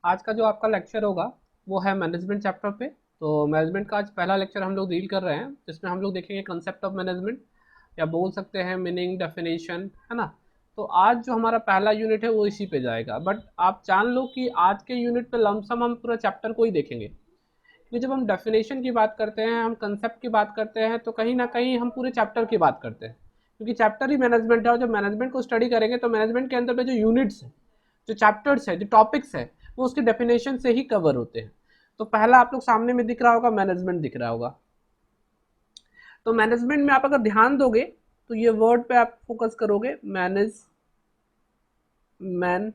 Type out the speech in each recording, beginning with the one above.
आज का जो आपका लेक्चर होगा वो है मैनेजमेंट चैप्टर पे। तो मैनेजमेंट का आज पहला लेक्चर हम लोग डील कर रहे हैं, जिसमें हम लोग देखेंगे कंसेप्ट ऑफ मैनेजमेंट, या बोल सकते हैं मीनिंग, डेफिनेशन, है ना। तो आज जो हमारा पहला यूनिट है वो इसी पे जाएगा, बट आप जान लो कि आज के यूनिट पे लमसम हम पूरा चैप्टर को ही देखेंगे, क्योंकि जब हम डेफिनेशन की बात करते हैं, हम कंसेप्ट की बात करते हैं, तो कहीं ना कहीं हम पूरे चैप्टर की बात करते हैं, क्योंकि चैप्टर ही मैनेजमेंट है। और जब मैनेजमेंट को स्टडी करेंगे तो मैनेजमेंट के अंदर पे जो यूनिट्स है, जो चैप्टर्स है, जो टॉपिक्स है, वो उसके डेफिनेशन से ही कवर होते हैं। तो पहला आप लोग सामने में दिख रहा होगा, मैनेजमेंट दिख रहा होगा। तो मैनेजमेंट में आप अगर ध्यान दोगे तो ये वर्ड पे आप फोकस करोगे, मैनेज, मैन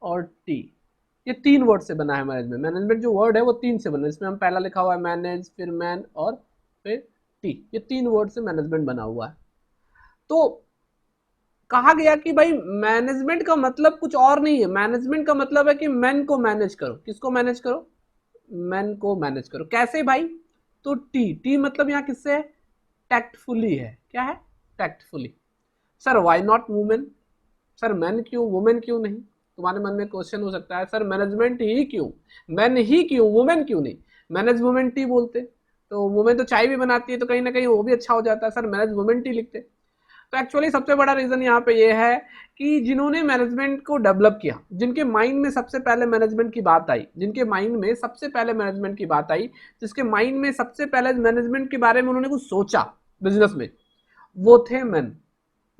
और टी। ये तीन वर्ड से बना है मैनेजमेंट। मैनेजमेंट जो वर्ड है वो तीन से बना है। इसमें हम पहला लिखा हुआ है मैनेज, फिर मैन और फिर टी। ये तीन वर्ड से मैनेजमेंट बना हुआ है। तो कहा गया कि भाई मैनेजमेंट का मतलब कुछ और नहीं है। मैनेजमेंट का मतलब है कि मैन को मैनेज करो। किसको मैनेज करो? मैन को मैनेज करो। कैसे भाई? तो टी, टी मतलब यहाँ किससे है? टैक्टफुली है। क्या है? Tactfully. Sir why not women? Sir man क्यों, वुमेन क्यों नहीं? तुम्हारे मन में क्वेश्चन हो सकता है, सर मैनेजमेंट ही क्यों, मैन ही क्यों, वुमेन क्यों नहीं? मैनेज वुमेन टी बोलते तो वुमेन तो चाय भी बनाती है, तो कहीं ना कहीं वो भी अच्छा हो जाता है। सर मैनेज वुमेन टी लिखते। तो एक्चुअली सबसे बड़ा रीजन यहाँ पे ये है कि जिन्होंने मैनेजमेंट को डेवलप किया, जिनके माइंड में सबसे पहले मैनेजमेंट की बात आई, जिनके माइंड में सबसे पहले मैनेजमेंट की बात आई, जिसके माइंड में सबसे पहले मैनेजमेंट के बारे में उन्होंने कुछ सोचा बिजनेस में, वो थे मैन।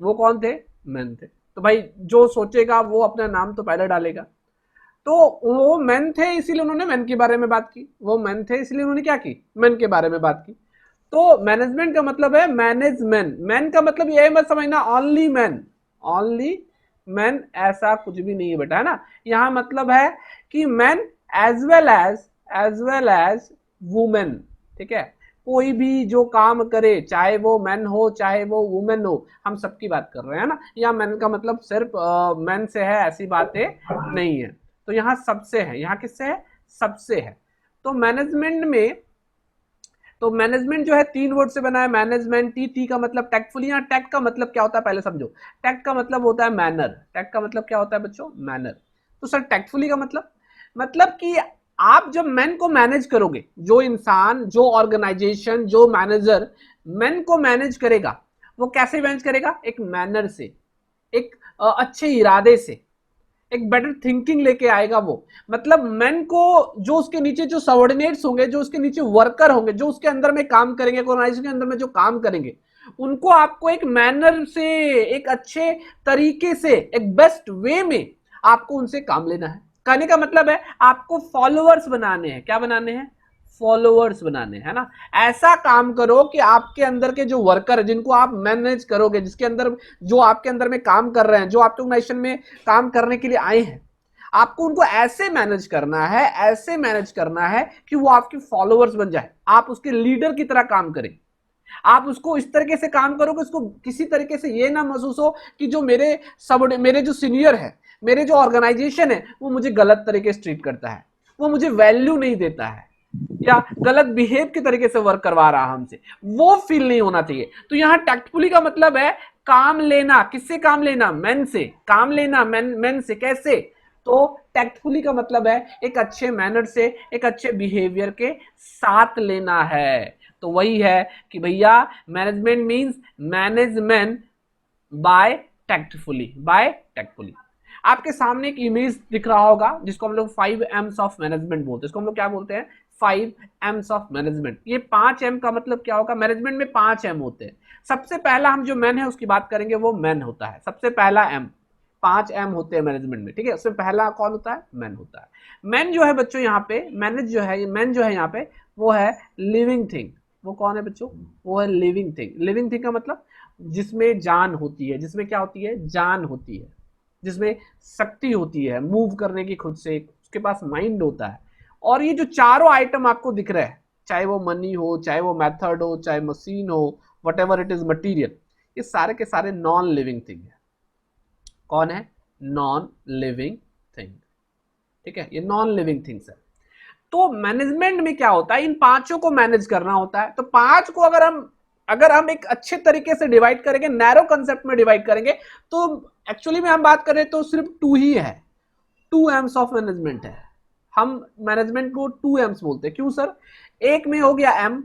वो कौन थे? मैन थे। तो भाई जो सोचेगा वो अपना नाम तो पहले डालेगा। तो वो मैन थे, इसीलिए उन्होंने मैन के बारे में बात की। वो मैन थे इसलिए उन्होंने क्या की? मैन के बारे में बात की। तो मैनेजमेंट का मतलब है मैनेज मैन। मैन का मतलब ये मत समझना ओनली मैन, ओनली मैन ऐसा कुछ भी नहीं है बेटा, है ना। यहाँ मतलब है कि man as well as women. ठीक है, कोई भी जो काम करे, चाहे वो मैन हो चाहे वो वुमेन हो, हम सबकी बात कर रहे हैं ना। यहाँ मैन का मतलब सिर्फ मैन से है ऐसी बातें नहीं है। तो यहाँ सबसे है। यहाँ किससे है? सबसे है। तो मैनेजमेंट में, तो मैनेजमेंट जो है तीन वर्ड से बना है, मैनेजमेंट। टी, टी का मतलब टैक्टफुली। यहाँ टैक्ट का मतलब क्या होता है पहले समझो। टैक्ट का मतलब होता है मैनर। टैक्ट का मतलब क्या होता है बच्चों? मैनर। तो सर टैक्टफुली का मतलब कि आप जब मैन को मैनेज करोगे, जो इंसान, जो ऑर्गेनाइजेशन, जो मैनेजर मैन को मैनेज करेगा, वो कैसे मैनेज करेगा? एक मैनर से, एक अच्छे इरादे से, एक बेटर थिंकिंग लेके आएगा वो। मतलब मैन को, जो उसके नीचे जो सबऑर्डिनेट्स होंगे, जो उसके नीचे वर्कर होंगे, जो उसके अंदर में काम करेंगे, ऑर्गेनाइजेशन के अंदर में जो काम करेंगे, उनको आपको एक मैनर से, एक अच्छे तरीके से, एक बेस्ट वे में आपको उनसे काम लेना है। कहने का मतलब है आपको फॉलोअर्स बनाने हैं। क्या बनाने हैं? फॉलोअर्स बनाने, है ना। ऐसा काम करो कि आपके अंदर के जो वर्कर है, जिनको आप मैनेज करोगे, जिसके अंदर, जो आपके अंदर में काम कर रहे हैं, जो आपके ऑर्गेनाइजेशन में काम करने के लिए आए हैं, आपको उनको ऐसे मैनेज करना है, ऐसे मैनेज करना है कि वो आपके फॉलोअर्स बन जाए, आप उसके लीडर की तरह काम करें। आप उसको इस तरीके से काम करो कि उसको किसी तरीके से ये ना महसूस हो कि जो मेरे जो सीनियर है, मेरे जो ऑर्गेनाइजेशन है, वो मुझे गलत तरीके से ट्रीट करता है, वो मुझे वैल्यू नहीं देता है, या गलत बिहेव के तरीके से वर्क करवा रहा हमसे, वो फील नहीं होना चाहिए। तो यहां टैक्टफुली का मतलब है काम लेना। किससे काम लेना? मैन से काम लेना। मैन से कैसे? तो टैक्टफुली का मतलब है एक अच्छे मैनर से, एक अच्छे बिहेवियर के साथ लेना है। तो वही है कि भैया management means management by tactfully, by tactfully. आपके सामने एक इमेज दिख रहा होगा, जिसको हम लोग 5 एम्स ऑफ मैनेजमेंट बोलते हैं। इसको हम लोग क्या बोलते हैं? 5 एम्स ऑफ मैनेजमेंट। ये 5 एम का मतलब क्या होगा? मैनेजमेंट में 5 एम होते हैं। सबसे पहला हम जो मैन है उसकी बात करेंगे, वो मैन होता है सबसे पहला एम। 5 एम होते हैं मैनेजमेंट में, ठीक है। उसमें पहला कौन होता है? मैन होता है। मैन जो है बच्चों यहाँ पे, मैनेज जो है, मैन जो है यहाँ पे, वो है लिविंग थिंग। वो कौन है बच्चों? वो है लिविंग थिंग। लिविंग थिंग का मतलब जिसमें जान होती है। जिसमें क्या होती है? जान होती है। जिसमें शक्ति होती है मूव करने की खुद से, उसके पास माइंड होता है। और ये जो चारों आइटम आपको दिख रहे हैं, चाहे वो मनी हो, चाहे वो मेथड हो, चाहे मशीन हो, what ever it is material, ये सारे के सारे नॉन लिविंग थिंग है। कौन है? Non living thing. ठीक है, ये नॉन लिविंग थिंग्स है। तो मैनेजमेंट में क्या होता है? इन पांचों को मैनेज करना होता है। तो पांच को अगर हम एक अच्छे तरीके से डिवाइड करेंगे, नैरो कंसेप्ट में डिवाइड करेंगे, तो एक्चुअली में हम बात करें तो सिर्फ 2 ही है। 2 एम्स ऑफ मैनेजमेंट है। हम मैनेजमेंट को 2 एम्स बोलते हैं। क्यों सर? एक में हो गया एम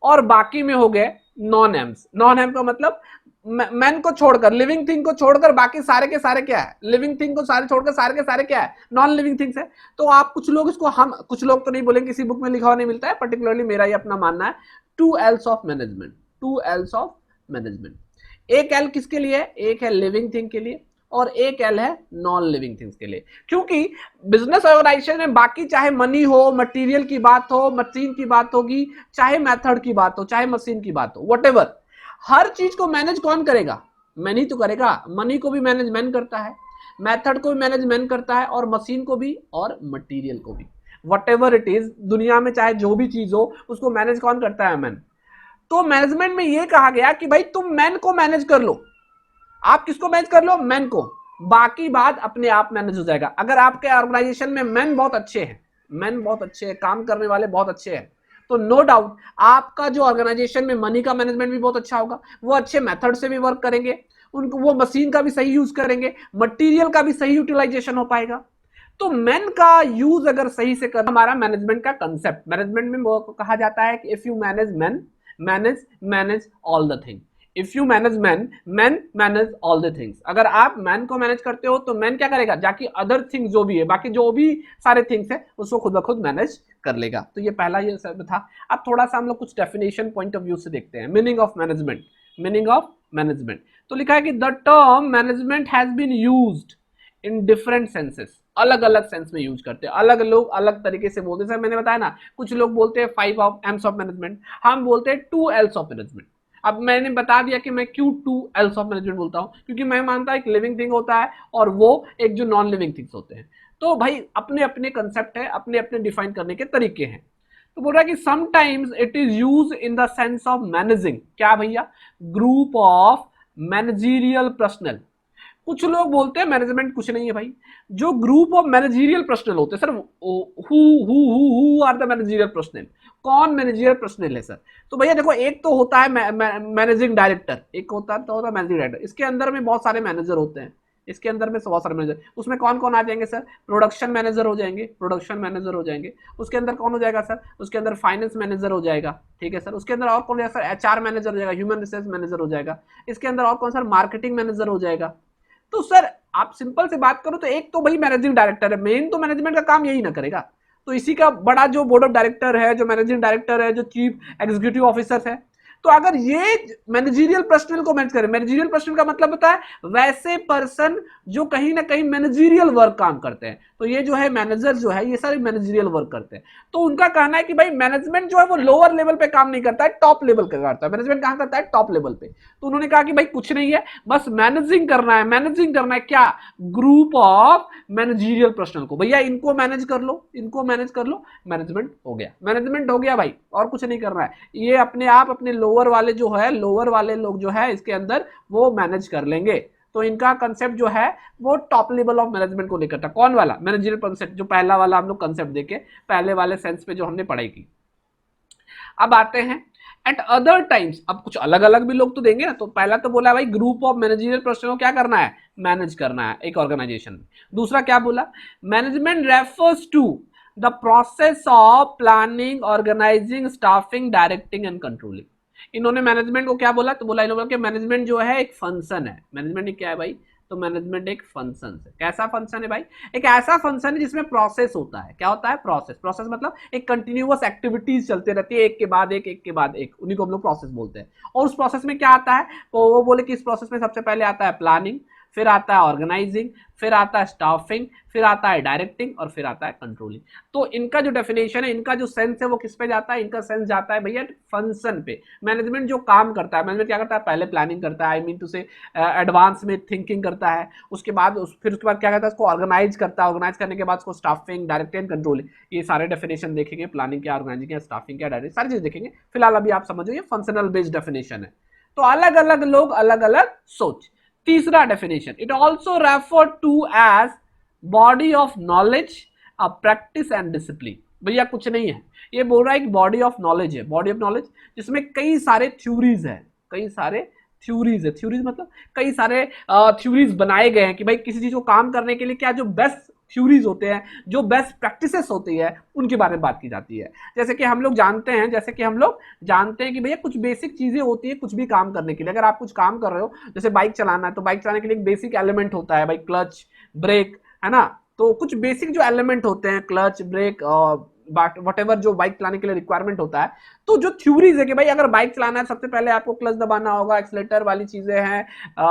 और बाकी में हो गए नॉन एम्स। नॉन एम का मतलब मैन को छोड़कर, लिविंग थिंग को छोड़कर बाकी सारे के सारे क्या है? लिविंग थिंग को सारे छोड़कर सारे के सारे क्या है? नॉन लिविंग थिंग्स है। तो आप कुछ लोग इसको, हम कुछ लोग तो नहीं बोलेंगे, किसी बुक में लिखा हुआ नहीं मिलता है, पर्टिकुलरली मेरा ये अपना मानना है, 2 else of management. 2 else of management. एक एल किसके लिए? एक है लिविंग थिंग के लिए और एक एल है नॉन लिविंग थिंग्स के लिए। क्योंकि बिजनेस ऑर्गेनाइजेशन में बाकी चाहे मनी हो, मटेरियल की बात हो, मशीन की बात होगी, चाहे मेथड की बात हो, चाहे मशीन की बात हो, व्हाटएवर, हर चीज को मैनेज कौन करेगा? मैन ही तो करेगा। मनी को भी मैनेज मैन करता है, मेथड को भी मैनेज मैन करता है, और मशीन को भी, और मटेरियल को भी, व्हाटएवर इट इज, दुनिया में चाहे जो भी चीज हो उसको मैनेज कौन करता है? मैन। तो मैनेजमेंट में यह कहा गया कि भाई तुम मैन को मैनेज कर लो। आप किसको मैनेज कर लो? मैन को। बाकी बात अपने आप मैनेज हो जाएगा। अगर आपके ऑर्गेनाइजेशन में मैन बहुत अच्छे हैं, मैन बहुत अच्छे हैं, काम करने वाले बहुत अच्छे हैं, तो नो डाउट आपका जो ऑर्गेनाइजेशन में मनी का मैनेजमेंट भी बहुत अच्छा होगा। वो अच्छे मेथड से भी वर्क करेंगे, उनको वो मशीन का भी सही यूज करेंगे, मटेरियल का भी सही यूटिलाइजेशन हो पाएगा। तो मैन का यूज अगर सही से कर, हमारा मैनेजमेंट का कंसेप्ट, मैनेजमेंट में वो कहा जाता है कि if you manage man, manage all the thing. If you manage man, manage all the things. अगर आप मैन को मैनेज करते हो तो मैन क्या करेगा? जाके अदर थिंग जो भी है, बाकी जो भी सारे थिंग्स है, उसको खुद ब खुद मैनेज कर लेगा। तो ये पहला ये सब था। अब थोड़ा सा हम लोग कुछ डेफिनेशन पॉइंट ऑफ व्यू से देखते हैं। Meaning of management. Meaning of management तो लिखा है कि the term management has been used in different senses. अलग अलग सेंस में यूज करते हैं, अलग लोग अलग तरीके से बोलते हैं। सर मैंने बताया ना, कुछ लोग बोलते हैं 5 ऑफ एम्स ऑफ मैनेजमेंट, हम बोलते हैं 2 एल्स ऑफ मैनेजमेंट। अब मैंने बता दिया कि मैं क्यों 2 एल्स ऑफ मैनेजमेंट बोलता हूं, क्योंकि मैं मानता हूं एक लिविंग थिंग होता है और वो एक जो नॉन लिविंग थिंग्स होते हैं। तो भाई अपने अपने कंसेप्ट है, अपने अपने डिफाइन करने के तरीके हैं। तो बोल रहा है कि sometimes it is use in the sense of managing, क्या भैया? Group of managerial personal. कुछ लोग बोलते हैं मैनेजमेंट कुछ नहीं है भाई, जो ग्रुप ऑफ मैनेजीरियल पर्सनल होते हैं। Sir who are the managerial personnel? कौन मैनेजीरियल पर्सनल है सर? तो भैया देखो, एक तो होता है मैनेजिंग डायरेक्टर, एक होता है मैनेजिंग डायरेक्टर। इसके अंदर में बहुत सारे मैनेजर होते हैं, इसके अंदर में बहुत सारे मैनेजर। उसमें कौन कौन आ जाएंगे सर? प्रोडक्शन मैनेजर हो जाएंगे, प्रोडक्शन मैनेजर हो जाएंगे। उसके अंदर कौन हो जाएगा सर? उसके अंदर फाइनेंस मैनेजर हो जाएगा, ठीक है सर। उसके अंदर और कौन हो जाएगा सर? एचआर मैनेजर हो जाएगा, ह्यूमन रिसोर्स मैनेजर हो जाएगा। इसके अंदर और कौन सर? मार्केटिंग मैनेजर हो जाएगा। तो सर आप सिंपल से बात करो तो एक तो भाई मैनेजिंग डायरेक्टर है, मेन तो मैनेजमेंट का काम यही ना करेगा। तो इसी का बड़ा जो बोर्ड ऑफ डायरेक्टर है, जो मैनेजिंग डायरेक्टर है, जो चीफ एग्जीक्यूटिव ऑफिसर है, तो अगर ये मैनेजीरियल पर्सनल को मैनेज करे, मैनेजीरियल पर्सनल का मतलब होता है वैसे पर्सन जो कहीं ना कहीं मैनेजीरियल वर्क काम करते हैं। तो ये जो है मैनेजर जो है, ये सारे मैनेजीरियल वर्क करते हैं। तो उनका कहना है कि भाई मैनेजमेंट जो है वो लोअर लेवल पे काम नहीं करता है, टॉप लेवल पे करता है। मैनेजमेंट कहां करता है? टॉप लेवल पे। तो उन्होंने कहा कि भाई कुछ नहीं है, बस मैनेजिंग करना है। मैनेजिंग करना है क्या? ग्रुप ऑफ मैनेजीरियल पर्सनल को। भैया इनको मैनेज कर लो, इनको मैनेज कर लो, मैनेजमेंट हो गया। मैनेजमेंट हो गया भाई, और कुछ नहीं करना है। ये अपने आप अपने लोअर वाले जो है, लोअर वाले लोग जो है इसके अंदर वो मैनेज कर लेंगे। तो इनका कंसेप्ट जो है वो टॉप लेवल ऑफ मैनेजमेंट को लेकर था। कौन वाला? मैनेजरियल कंसेप्ट, जो पहला वाला हम लोग कंसेप्ट देखे, पहले वाले सेंस पे जो हमने पढ़ाई की। अब आते हैं एट अदर टाइम्स। अब कुछ अलग अलग भी लोग तो देंगे ना। तो पहला तो बोला भाई ग्रुप ऑफ मैनेजरियल पर्सन को क्या करना है? मैनेज करना है एक ऑर्गेनाइजेशन में। दूसरा क्या बोला? Management refers to the process of planning, organising, staffing, directing and controlling. इन्होंने मैनेजमेंट को क्या बोला? तो बोला इन्होंने कि मैनेजमेंट जो है एक फंक्शन है। मैनेजमेंट क्या है भाई? तो मैनेजमेंट एक फंक्शन है। कैसा फंक्शन है भाई? एक ऐसा फंक्शन है जिसमें प्रोसेस होता है। क्या होता है? प्रोसेस। प्रोसेस मतलब एक कंटिन्यूअस एक्टिविटीज चलते रहती है, एक के बाद एक के बाद एक, उन्हीं को हम लोग प्रोसेस बोलते हैं। और उस प्रोसेस में क्या आता है? तो वो बोले कि इस प्रोसेस में सबसे पहले आता है प्लानिंग, फिर आता है ऑर्गेनाइजिंग, फिर आता है स्टाफिंग, फिर आता है डायरेक्टिंग और फिर आता है कंट्रोलिंग। तो इनका जो डेफिनेशन है, इनका जो सेंस है वो किस पे जाता है? इनका सेंस जाता है भैया फंक्शन पे। मैनेजमेंट जो काम करता है, मैनेजमेंट क्या करता है? पहले प्लानिंग करता है, आई मीन टू से एडवांस में थिंकिंग करता है। उसके बाद फिर उसके बाद क्या करता है? उसको ऑर्गेनाइज करता है। ऑर्गेनाइज करने के बाद उसको स्टाफिंग, डायरेक्टिंग, कंट्रोलिंग, ये सारे डेफिनेशन देखेंगे। प्लानिंग क्या, ऑर्गेनाइजिंग क्या, स्टाफिंग क्या, डायरेक्ट, सारी चीज देखेंगे। फिलहाल अभी आप समझो ये फंक्शनल बेस्ड डेफिनेशन है। तो अलग अलग लोग अलग अलग सोच। तीसरा definition, it also refer to as body of knowledge, a practice and discipline. भैया कुछ नहीं है, ये बोल रहा है एक बॉडी ऑफ नॉलेज है। बॉडी ऑफ नॉलेज जिसमें कई सारे थ्योरीज है, कई सारे थ्योरीज है। थ्योरीज मतलब कई सारे थ्योरीज बनाए गए हैं कि भाई किसी चीज को काम करने के लिए क्या जो बेस्ट थ्योरीज होते हैं, जो बेस्ट प्रैक्टिसेस होती है, उनके बारे में बात की जाती है। जैसे कि हम लोग जानते हैं कि भैया कुछ बेसिक चीजें होती है कुछ भी काम करने के लिए। अगर आप कुछ काम कर रहे हो, जैसे बाइक चलाना है, तो बाइक चलाने के लिए एक बेसिक एलिमेंट होता है भाई, क्लच, ब्रेक, है ना। तो कुछ बेसिक जो एलिमेंट होते हैं, क्लच, ब्रेक, वट एवर जो बाइक चलाने के लिए रिक्वायरमेंट होता है, तो जो थ्योरीज है कि भाई अगर बाइक चलाना है सबसे पहले आपको क्लच दबाना होगा, एक्सीलेटर वाली चीजें हैं,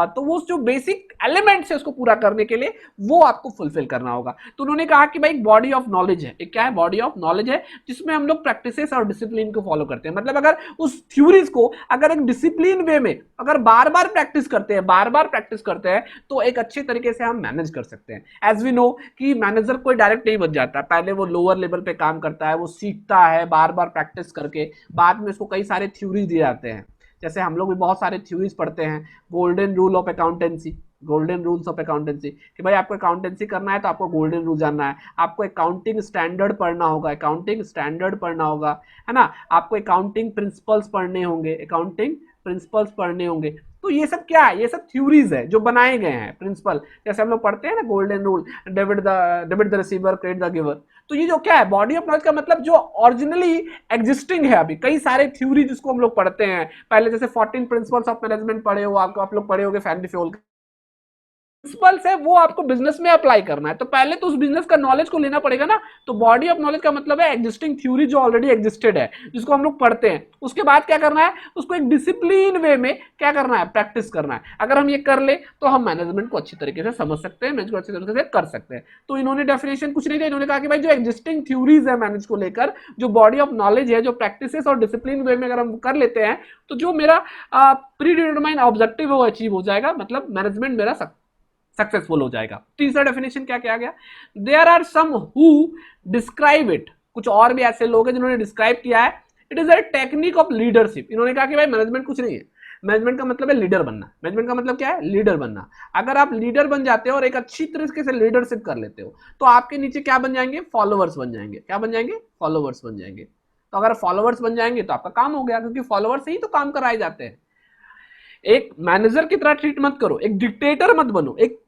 तो वो जो बेसिक एलिमेंट्स है उसको पूरा करने के लिए वो आपको फुलफिल करना होगा। तो उन्होंने कहा कि भाई बॉडी ऑफ नॉलेज है, एक क्या है, बॉडी ऑफ नॉलेज है, जिसमें हम लोग प्रैक्टिसेस और डिसिप्लिन को फॉलो करते हैं। मतलब अगर उस थ्योरीज को अगर एक डिसिप्लिन वे में अगर बार बार प्रैक्टिस करते हैं तो एक अच्छे तरीके से हम मैनेज कर सकते हैं। एज वी नो कि मैनेजर कोई डायरेक्ट नहीं बन जाता, पहले वो लोअर लेवल पे काम करता है, वो सीखता है बार बार प्रैक्टिस करके, बाद में उसको कई सारे थ्योरीज दिए जाते हैं। जैसे हम लोग भी बहुत सारे थ्योरीज पढ़ते हैं, golden rule of accountancy, golden rules of accountancy, कि भाई आपको अकाउंटेंसी करना है तो आपको गोल्डन रूल जानना है, आपको अकाउंटिंग स्टैंडर्ड पढ़ना होगा, है ना, आपको अकाउंटिंग प्रिंसिपल्स पढ़ने होंगे। तो ये सब क्या है, ये सब थ्योरीज है जो बनाए गए हैं प्रिंसिपल। जैसे हम लोग पढ़ते हैं ना golden rule, debit the receiver, credit the giver. तो ये जो क्या है, बॉडी ऑफ नॉलेज का मतलब जो ओरिजिनली एग्जिस्टिंग है, अभी कई सारे थ्योरी जिसको हम लोग पढ़ते हैं पहले, जैसे 14 प्रिंसिपल्स ऑफ मैनेजमेंट पढ़े हो आप लोग पढ़े होगे, फैमिली फ्योल प्रिंसिपल्स है, वो आपको बिजनेस में अप्लाई करना है। तो पहले तो उस बिजनेस का नॉलेज को लेना पड़ेगा ना। तो बॉडी ऑफ नॉलेज का मतलब है एग्जिस्टिंग थ्योरी जो ऑलरेडी एग्जिस्टेड है, जिसको हम लोग पढ़ते हैं। उसके बाद क्या करना है, उसको एक डिसिप्लिन वे में क्या करना है, प्रैक्टिस करना है। अगर हम ये कर ले तो हम मैनेजमेंट को अच्छी तरीके से समझ सकते हैं, मैनेज को अच्छी तरीके से कर सकते हैं। तो इन्होंने डेफिनेशन कुछ नहीं दिया, इन्होंने कहा कि भाई जो एग्जिस्टिंग थ्योरीज है मैनेज को लेकर, जो बॉडी ऑफ नॉलेज है, जो प्रैक्टिसेस और डिसिप्लिन वे में अगर हम कर लेते हैं, तो जो मेरा प्री डिटरमाइंड ऑब्जेक्टिव है वो अचीव हो जाएगा, मतलब मैनेजमेंट मेरा सक्सेसफुल हो जाएगा। तीसरा डेफिनेशन क्या किया गया, there are some who describe it, कुछ और भी ऐसे लोग हैं जिन्होंने डिस्क्राइब किया है, it is a technique of leadership. इन्होंने कहा कि भाई मैनेजमेंट कुछ नहीं है, मैनेजमेंट का मतलब है लीडर बनना। मैनेजमेंट का मतलब क्या है, लीडर बनना। अगर आप लीडर बन जाते हो और एक अच्छी तरीके से लीडरशिप कर लेते हो, तो आपके नीचे क्या बन जाएंगे, फॉलोवर्स बन जाएंगे। क्या बन जाएंगे, फॉलोवर्स बन जाएंगे। तो अगर फॉलोवर्स बन जाएंगे तो आपका काम हो गया, क्योंकि फॉलोवर्स से ही तो काम कराए जाते हैं। एक मैनेजर की तरह ट्रीट मत करो, एक डिक्टेटर मत बनो, एक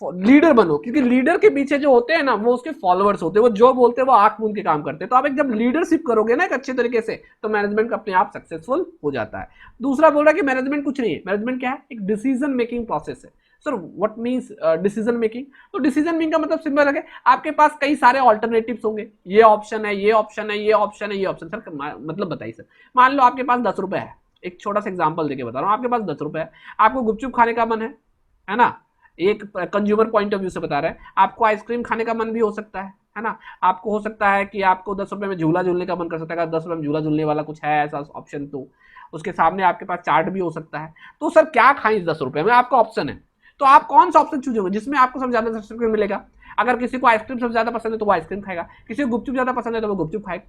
लीडर बनो, क्योंकि लीडर के पीछे जो होते हैं ना वो उसके फॉलोअर्स होते हैं, वो जो बोलते हैं वो आंख मूंद के काम करते हैं। तो आप एक जब लीडरशिप करोगे ना एक अच्छे तरीके से, तो मैनेजमेंट अपने आप सक्सेसफुल हो जाता है। दूसरा बोल रहा है कि मैनेजमेंट कुछ नहीं है, मैनेजमेंट क्या है, एक डिसीजन मेकिंग प्रोसेस है। Sir what means decision making, तो डिसीजन मेकिंग का मतलब सिंपल है, आपके पास कई सारे ऑल्टरनेटिव्स होंगे, ये ऑप्शन है, ये ऑप्शन है, ये ऑप्शन है, ये ऑप्शन। सर मतलब बताइए सर, मान लो आपके पास 10 रुपए है, एक छोटा सा एग्जांपल देके बता रहा हूं, आपके पास 10 रुपए है, आपको गुपचुप खाने का मन है ना, एक कंज्यूमर पॉइंट ऑफ व्यू से बता रहे हैं। आपको आइसक्रीम खाने का मन भी हो सकता है ना। आपको हो सकता है कि आपको 10 रुपए में झूला झूलने का मन कर सकता है, अगर 10 रुपए में झूला झूलने वाला कुछ है ऐसा ऑप्शन, तो उसके सामने आपके पास चार्ट भी हो सकता है। तो सर क्या खाएं इस 10 रुपए में, आपका ऑप्शन है। तो आप कौन सा ऑप्शन चूज होंगे जिसमें आपको सबसे ज्यादा 10 रुपए मिलेगा। अगर किसी को आइसक्रीम सबसे ज्यादा पसंद है तो वो आइसक्रीम खाएगा, किसी को गुपचुप ज्यादा पसंद है तो वो गुपचुप खाएगा।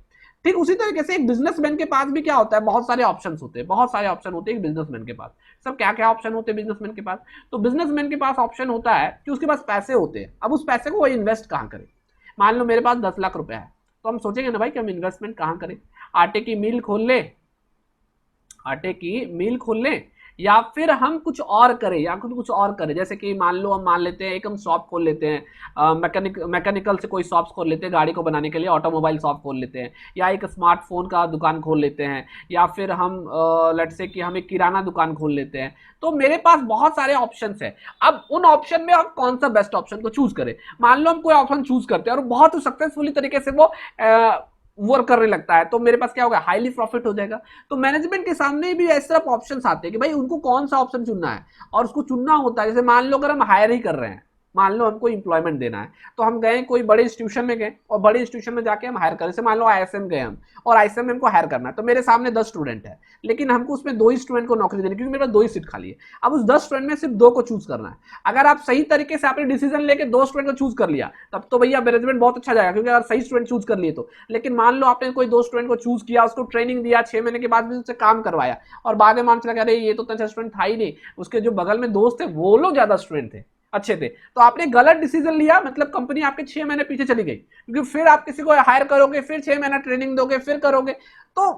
ठीक उसी तरीके से एक बिजनेसमैन के पास भी क्या होता है, बहुत सारे ऑप्शन होते हैं, बहुत सारे ऑप्शन होते हैं एक बिजनेसमैन के पास। सब क्या क्या ऑप्शन होते हैं बिजनेसमैन के पास, तो बिजनेसमैन के पास ऑप्शन होता है कि उसके पास पैसे होते हैं। अब उस पैसे को वो इन्वेस्ट कहाँ करे। मान लो मेरे पास 10 लाख रुपए है, तो हम सोचेंगे ना भाई कि हम इन्वेस्टमेंट कहाँ करें, आटे की मिल खोल ले, आटे की मिल खोल ले, या फिर हम कुछ और करें, या कुछ और करें। जैसे कि मान लो हम मान लेते हैं एक हम शॉप खोल लेते हैं, मैकेनिकल से कोई शॉप खोल लेते हैं गाड़ी को बनाने के लिए, ऑटोमोबाइल शॉप खोल लेते हैं, या एक स्मार्टफोन का दुकान खोल लेते हैं, या फिर हम लेट्स से कि हम एक किराना दुकान खोल लेते हैं। तो मेरे पास बहुत सारे ऑप्शंस है। अब उन ऑप्शन में हम कौन सा बेस्ट ऑप्शन को चूज करें। मान लो हम कोई ऑप्शन चूज करते हैं और बहुत सक्सेसफुली तरीके से वो वर्क करने लगता है, तो मेरे पास क्या होगा, हाईली प्रॉफिट हो जाएगा। तो मैनेजमेंट के सामने भी इस तरह ऑप्शंस आते हैं कि भाई उनको कौन सा ऑप्शन चुनना है, और उसको चुनना होता है। जैसे मान लो अगर हम हायर ही कर रहे हैं, मान लो हमको इंप्लॉयमेंट देना है, तो हम गए कोई बड़े इंस्टीट्यूशन में गए और बड़े इंस्टीट्यूशन में जाके हम हायर करें। जैसे मान लो आईएसएम गए हम, और आईएसएम में हमको हायर करना है, तो मेरे सामने 10 स्टूडेंट है, लेकिन हमको उसमें 2 ही स्टूडेंट को नौकरी देनी, क्योंकि मेरे पास 2 ही सीट खाली है। अब उस 10 स्टूडेंट में सिर्फ 2 को चूज करना है। अगर आप सही तरीके से आपने डिसीजन लेके 2 स्टूडेंट को चूज कर लिया, तब तो भैया मैनेजमेंट बहुत अच्छा जाएगा, क्योंकि अगर सही स्टूडेंट चूज कर लिए तो। लेकिन मान लो आपने कोई 2 स्टूडेंट को चूज किया, उसको ट्रेनिंग दिया, 6 महीने के बाद भी उससे काम करवाया, और बाद में मान चला अरे ये तो अच्छा स्टूडेंट था ही नहीं, उसके जो बगल में दोस्त थे वो लोग ज्यादा स्टूडेंट थे, अच्छे थे, तो आपने गलत डिसीजन लिया, मतलब कंपनी आपके 6 महीने पीछे चली गई। क्योंकि फिर आप किसी को हायर करोगे, फिर 6 महीना ट्रेनिंग दोगे, फिर करोगे, तो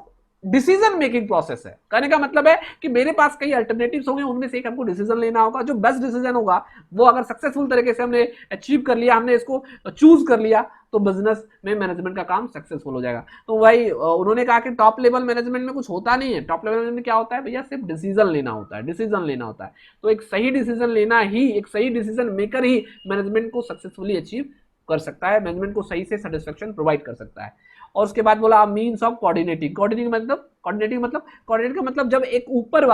डिसीजन मेकिंग प्रोसेस है। कहने का मतलब है कि मेरे पास कई अल्टरनेटिव्स होंगे, उनमें से एक हमको डिसीजन लेना होगा, जो बेस्ट डिसीजन होगा वो अगर सक्सेसफुल तरीके से हमने अचीव कर लिया, हमने इसको चूज कर लिया, तो बिजनेस में मैनेजमेंट का काम सक्सेसफुल हो जाएगा। तो भाई उन्होंने कहा कि टॉप लेवल मैनेजमेंट में कुछ होता नहीं है। टॉप लेवल मैनेजमेंट में क्या होता है भैया, सिर्फ डिसीजन लेना होता है, डिसीजन लेना होता है। तो एक सही डिसीजन लेना ही, एक सही डिसीजन मेकर ही मैनेजमेंट को सक्सेसफुली अचीव कर सकता है, मैनेजमेंट को सही से सेटिस्फेक्शन प्रोवाइड कर सकता है। और उसके बाद बोला मीन्स ऑफ कोऑर्डिनेटिंग। कोऑर्डिनेटिंग का मतलब जब एक ऊपर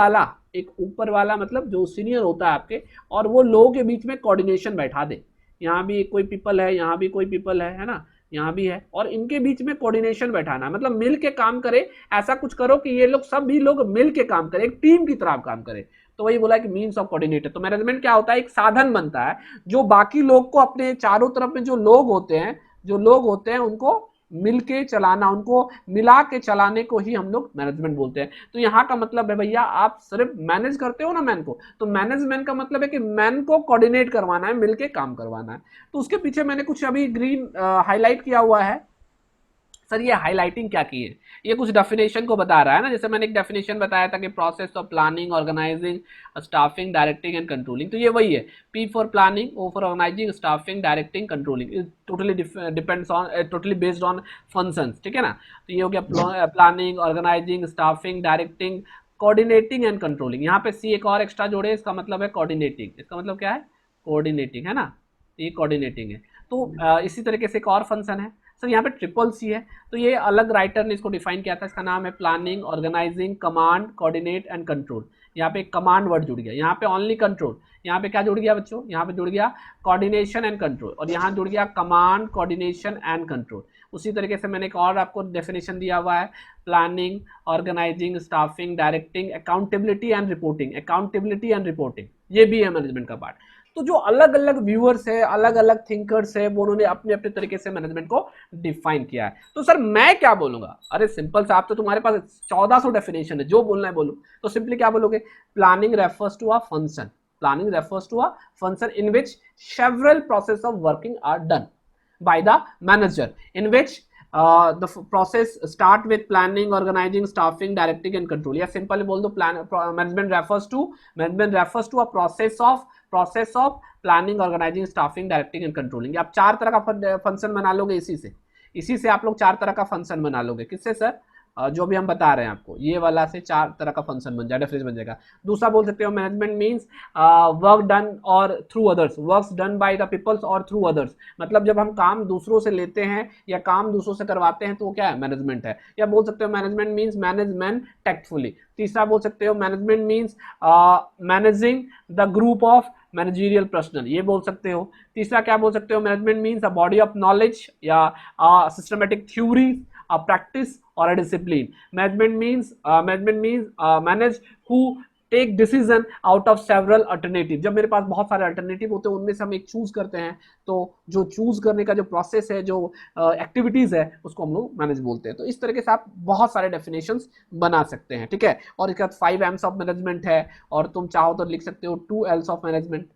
वाला मतलब जो सीनियर होता है आपके, और वो लोगों के बीच में कोऑर्डिनेशन बैठा दे। यहाँ भी कोई पीपल है, यहाँ भी कोई पीपल है ना, यहाँ भी है, और इनके बीच में कोऑर्डिनेशन बैठाना, मतलब मिल के काम करे। ऐसा कुछ करो कि ये लोग सभी लोग मिल के काम करें, एक टीम की तरह काम करें। तो वही बोला कि मीन्स ऑफ कोऑर्डिनेटर। तो मैनेजमेंट क्या होता है, एक साधन बनता है जो बाकी लोग को, अपने चारों तरफ में जो लोग होते हैं उनको मिलके चलाना, उनको मिला के चलाने को ही हम लोग मैनेजमेंट बोलते हैं। तो यहाँ का मतलब है भैया, आप सिर्फ मैनेज करते हो ना मैन को, तो मैनेजमेंट का मतलब है कि मैन को कोऑर्डिनेट करवाना है, मिलके काम करवाना है। तो उसके पीछे मैंने कुछ अभी ग्रीन हाईलाइट किया हुआ है। सर ये हाईलाइटिंग क्या की है, ये कुछ डेफिनेशन को बता रहा है ना। जैसे मैंने एक डेफिनेशन बताया था कि process of planning, organising, staffing, directing and controlling. तो ये वही है, P for planning, O for organising, staffing, directing, controlling. Is totally depends on, totally based on functions, ठीक है ना। तो ये हो गया planning, organising, staffing, directing, coordinating and controlling. यहाँ पे सी एक और एक्स्ट्रा जोड़े, इसका मतलब है कोऑर्डिनेटिंग। इसका मतलब क्या है, कोऑर्डिनेटिंग, है ना, ये कोऑर्डिनेटिंग है। तो इसी तरीके से एक और फंक्शन है सर, यहाँ पे ट्रिपल सी है। तो ये अलग राइटर ने इसको डिफाइन किया था, इसका नाम है planning, organising, command, coordinate and control. यहाँ पे कमांड वर्ड जुड़ गया, यहाँ पे ओनली कंट्रोल। यहाँ पे क्या जुड़ गया बच्चों, यहाँ पे जुड़ गया कोऑर्डिनेशन एंड कंट्रोल, और यहाँ जुड़ गया कमांड, कोऑर्डिनेशन एंड कंट्रोल। उसी तरीके से मैंने एक और आपको डेफिनेशन दिया हुआ है, planning, organising, staffing, directing, accountability and reporting. Accountability and reporting ये भी है मैनेजमेंट का पार्ट। तो जो अलग अलग व्यूअर्स है, अलग अलग थिंकर्स है, वो उन्होंने अपने अपने तरीके से मैनेजमेंट को डिफाइन किया है। तो सर मैं क्या बोलूंगा, अरे सिंपल सा, आप तो तुम्हारे पास 1400 डेफिनेशन है, जो बोलना है बोलो। तो सिंपली क्या बोलोगे, planning refers to a function, planning refers to a function in which several process of working are done by the manager, in which the process start with planning, organizing, staffing, directing and control। या simple बोल दो, plan management refers to a process of planning, organising, staffing, directing and controlling. आप चार तरह का function बना लोगे, इसी से आप लोग चार तरह का फंक्शन बना लोगे। किससे सर, जो भी हम बता रहे हैं आपको, ये वाला से चार तरह का फंक्शन बन जाएगा, डेफिनेशन बन जाएगा। दूसरा बोल सकते हो, मैनेजमेंट मींस वर्क डन और through others, works done by the peoples और थ्रू अदर्स। मतलब जब हम काम दूसरों से लेते हैं या काम दूसरों से करवाते हैं तो वो क्या है, मैनेजमेंट है। या बोल सकते हो management means manage man tactfully. तीसरा बोल सकते हो management means managing the group of managerial personal, ये बोल सकते हो। तीसरा क्या बोल सकते हो, management means a body of knowledge या systematic theory, a practice or a discipline। management means manage who take decision out of several alternative. जब मेरे पास बहुत सारे अल्टरनेटिव होते हैं, उनमें से हम एक चूज करते हैं, तो जो चूज करने का जो प्रोसेस है, जो एक्टिविटीज है, उसको हम लोग मैनेज बोलते हैं। तो इस तरीके से आप बहुत सारे डेफिनेशंस बना सकते हैं, ठीक है। और इसके बाद 5 M's ऑफ मैनेजमेंट है, और तुम चाहो तो लिख सकते हो 2 L's of management,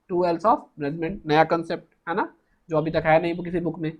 2 L's of management, नया कंसेप्ट है ना, जो अभी तक है नहीं किसी बुक में।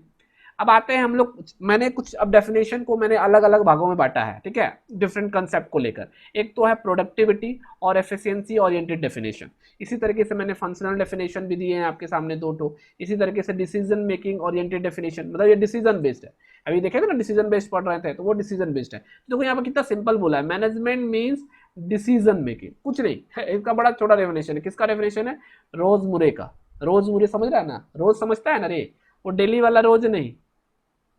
अब आते हैं हम लोग, मैंने कुछ अब डेफिनेशन को मैंने अलग अलग भागों में बांटा है, ठीक है, डिफरेंट कंसेप्ट को लेकर। एक तो है प्रोडक्टिविटी और एफिशिएंसी ओरिएंटेड डेफिनेशन। इसी तरीके से मैंने फंक्शनल डेफिनेशन भी दिए हैं आपके सामने दो ठो। इसी तरीके से डिसीजन मेकिंग ओरिएंटेड डेफिनेशन, मतलब ये डिसीजन बेस्ड है। अभी देखेगा ना, डिसीजन बेस्ड पढ़ रहे थे, तो वो डिसीजन बेस्ड है। देखो यहाँ पर कितना सिंपल बोला है, मैनेजमेंट मीन्स डिसीजन मेकिंग, कुछ नहीं है। इसका बड़ा छोटा डेफिनेशन है। किसका डेफिनेशन है, रोज मुरे का। रोज मुरे समझ रहा है ना, रोज समझता है ना रे, वो डेली वाला रोज नहीं,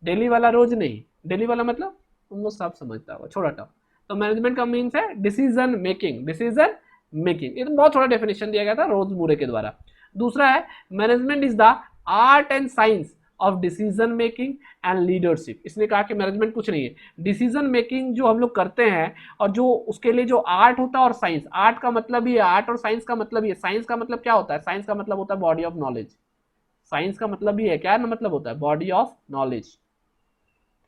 डेली वाला रोज नहीं, डेली वाला मतलब तुम लोग सब समझता होगा, छोटा टा। तो मैनेजमेंट का मीन्स है डिसीजन मेकिंग, डिसीजन मेकिंग। ये तो बहुत छोटा डेफिनेशन दिया गया था रोज मूरे के द्वारा। दूसरा है management is the art and science of decision making and leadership. इसने कहा कि मैनेजमेंट कुछ नहीं है, डिसीजन मेकिंग जो हम लोग करते हैं, और जो उसके लिए जो आर्ट होता है और साइंस। आर्ट का मतलब ही है, आर्ट और साइंस का मतलब ही है। साइंस का मतलब क्या होता है, साइंस का मतलब होता है बॉडी ऑफ नॉलेज। साइंस का मतलब ही है, क्या मतलब होता है, बॉडी ऑफ नॉलेज,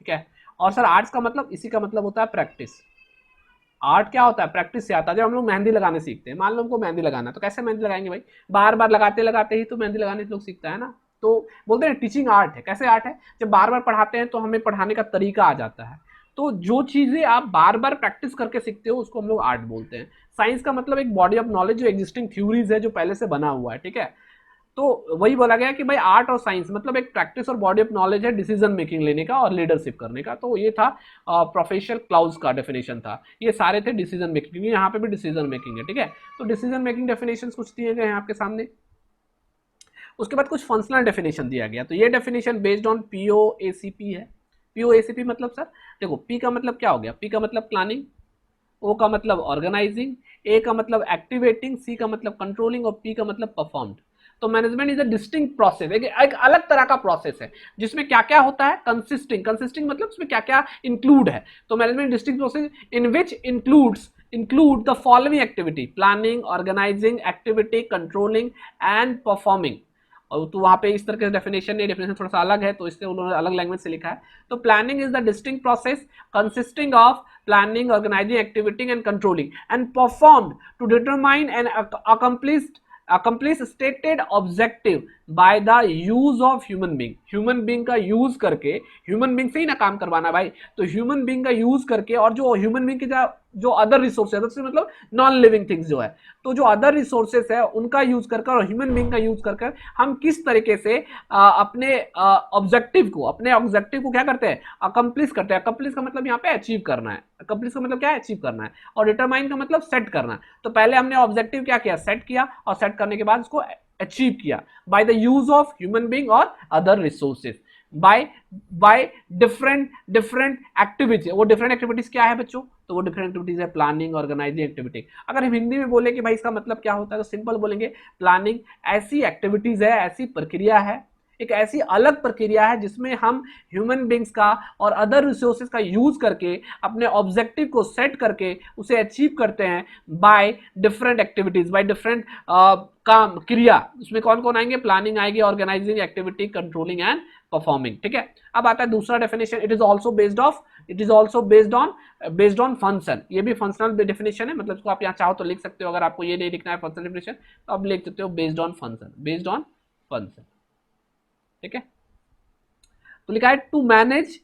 ठीक है। और सर आर्ट्स का मतलब, इसी का मतलब होता है प्रैक्टिस। आर्ट क्या होता है, प्रैक्टिस से आता है। जब हम लोग मेहंदी लगाने सीखते हैं, मान लो हमको मेहंदी लगाना, तो कैसे मेहंदी लगाएंगे भाई, बार बार लगाते लगाते ही तो मेहंदी लगाने लोग सीखता है ना। तो बोलते हैं टीचिंग आर्ट है। कैसे आर्ट है, जब बार बार पढ़ाते हैं तो हमें पढ़ाने का तरीका आ जाता है। तो जो चीजें आप बार बार प्रैक्टिस करके सीखते हो उसको हम लोग आर्ट बोलते हैं। साइंस का मतलब एक बॉडी ऑफ नॉलेज जो एग्जिस्टिंग थ्योरीज है, जो पहले से बना हुआ है, ठीक है। तो वही बोला गया कि भाई आर्ट और साइंस मतलब एक प्रैक्टिस और बॉडी ऑफ नॉलेज है डिसीजन मेकिंग लेने का और लीडरशिप करने का। तो ये था प्रोफेसर क्लाउज का डेफिनेशन था। ये सारे थे डिसीजन मेकिंग, क्योंकि यहाँ पे भी डिसीजन मेकिंग है, ठीक है। तो डिसीजन मेकिंग डेफिनेशन कुछ दिए गए हैं आपके सामने। उसके बाद कुछ फंक्शनल डेफिनेशन दिया गया। तो ये डेफिनेशन बेस्ड ऑन पीओएसीपी है। पीओएसीपी मतलब सर देखो, पी का मतलब क्या हो गया, पी का मतलब प्लानिंग, ओ का मतलब ऑर्गेनाइजिंग, ए का मतलब एक्टिवेटिंग, सी का मतलब कंट्रोलिंग और पी का मतलब परफॉर्म्ड। तो management is a distinct process, एक अलग तरह का प्रोसेस है जिसमें क्या क्या होता है, कंसिस्टिंग, कंसिस्टिंग मतलब उसमें क्या क्या इंक्लूड है। तो management distinct process in which include the following activity: planning, organising, activity, controlling and performing. और तो वहां पे इस तरह के डेफिनेशन नहीं, डेफिनेशन थोड़ा सा अलग है, तो इससे उन्होंने अलग लैंग्वेज से लिखा है। तो planning is the distinct process consisting of planning, organizing, activating and controlling and performed to determine and accomplish stated objective by the use of human being। human being का यूज करके, human being से ही ना काम करवाना भाई, तो human being का use करके और जो human being की जो अदर रिसोर्सेज मतलब नॉन लिविंग थिंग्स जो है, तो जो अदर रिसोर्सेज है उनका यूज कर और ह्यूमन बीइंग का यूज कर हम किस तरीके से अपने ऑब्जेक्टिव को क्या करते हैं, अकम्प्लिश करते हैं। अकम्प्लिश का मतलब यहाँ पे अचीव करना है, अकम्प्लिश का मतलब क्या है, अचीव करना है। और डिटरमाइन का मतलब सेट करना है। तो पहले हमने ऑब्जेक्टिव क्या किया, सेट किया, और सेट करने के बाद उसको अचीव किया by the use of human being और other resources, by different activity. वो डिफरेंट एक्टिविटीज क्या है बच्चों, तो वो डिफरेंट एक्टिविटीज है प्लानिंग, ऑर्गेनाइजिंग, एक्टिविटी। अगर हम हिंदी में बोले कि भाई इसका मतलब क्या होता है, तो सिंपल बोलेंगे प्लानिंग ऐसी एक्टिविटीज है, ऐसी प्रक्रिया है, एक ऐसी अलग प्रक्रिया है जिसमें हम ह्यूमन बींग्स का और अदर रिसोर्सेज का यूज करके अपने ऑब्जेक्टिव को सेट करके उसे अचीव करते हैं by different activities, by different काम क्रिया। उसमें कौन कौन आएंगे, प्लानिंग आएगी, organizing, activity, controlling and performing, ठीक है। अब आता है दूसरा definition, it is also based on function. ये भी फंक्शनल डेफिनेशन है, मतलब आप यहाँ चाहो तो लिख सकते हो, अगर आपको ये नहीं लिखना है फंक्शनल डेफिनेशन तो आप लिख सकते हो बेस्ड ऑन फंक्शन, ठीक है। तो लिखा है टू मैनेज,